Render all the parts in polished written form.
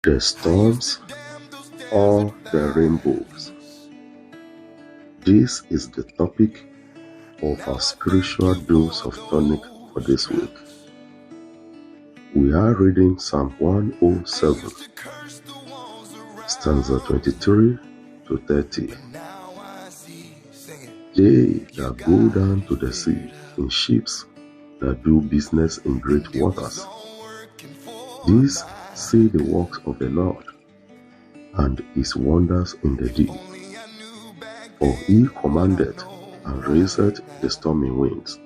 The storms or the rainbows. This is the topic of our spiritual dose of tonic for this week. We are reading Psalm 107, stanza 23 to 30. They that go down to the sea in ships that do business in great waters, these see the works of the Lord, and his wonders in the deep. For he commanded and raised the stormy winds,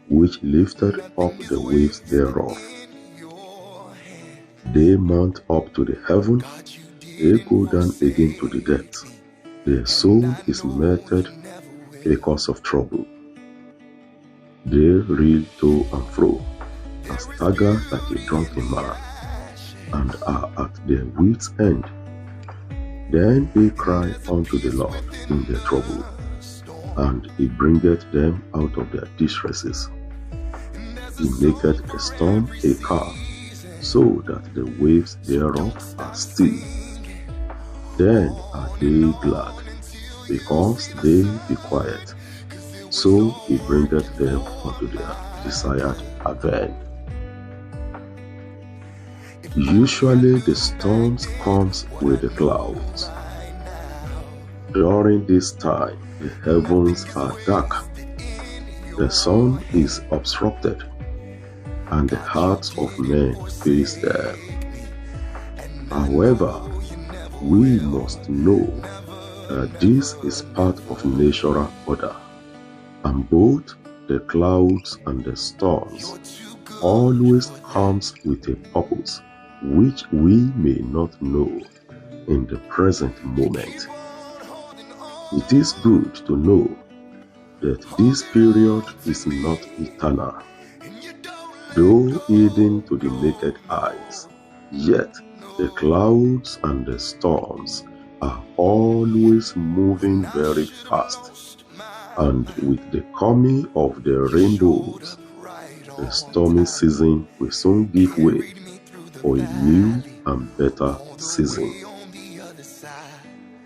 which lifted up the waves thereof. They mount up to the heaven, they go down again to the depths. Their soul is melted because of trouble. They reel to and fro, and stagger like a drunken man, and are at their wits' end. Then they cry unto the Lord in their trouble, and he bringeth them out of their distresses. He maketh the storm a calm, so that the waves thereof are still. Then are they glad, because they be quiet. So he bringeth them unto their desired haven. Usually the storms comes with the clouds. During this time, the heavens are dark, the sun is obstructed, and the hearts of men face them. However, we must know that this is part of natural order, and both the clouds and the storms always comes with a purpose which we may not know in the present moment. It is good to know that this period is not eternal. Though hidden to the naked eyes, yet the clouds and the storms are always moving very fast, and with the coming of the rainbows, the stormy season will soon give way for a new and better season.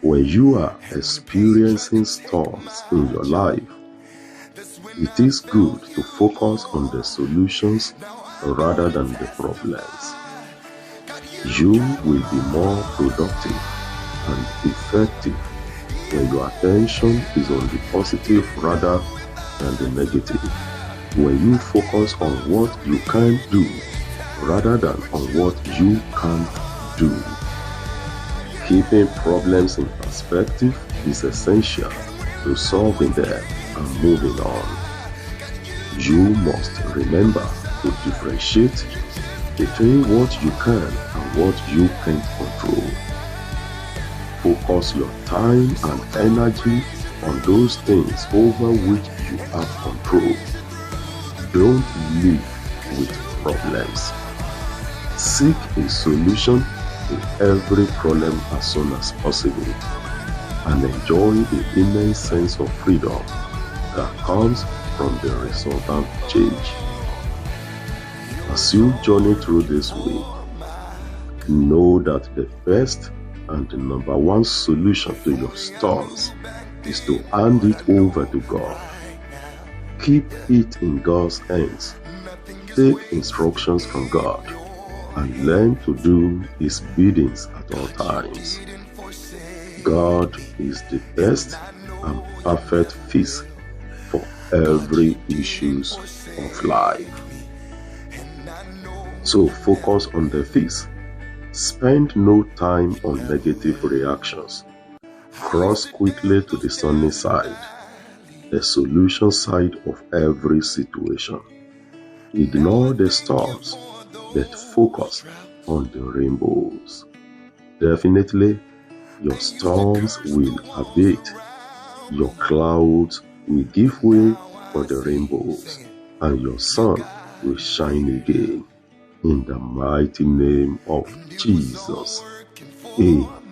When you are experiencing storms in your life, it is good to focus on the solutions rather than the problems. You will be more productive and effective when your attention is on the positive rather than the negative. When you focus on what you can do rather than on what you can't do. Keeping problems in perspective is essential to solving them and moving on. You must remember to differentiate between what you can and what you can't control. Focus your time and energy on those things over which you have control. Don't live with problems. Seek a solution to every problem as soon as possible, and enjoy the immense sense of freedom that comes from the resultant change. As you journey through this week, know that the best and the number one solution to your storms is to hand it over to God. Keep it in God's hands. Take instructions from God and learn to do his biddings at all times. God is the best and perfect fix for every issues of life. So focus on the fix. Spend no time on negative reactions. Cross quickly to the sunny side, the solution side of every situation. Ignore the storms, but focus on the rainbows. Definitely, your storms will abate, your clouds will give way for the rainbows, and your sun will shine again. In the mighty name of Jesus. Amen.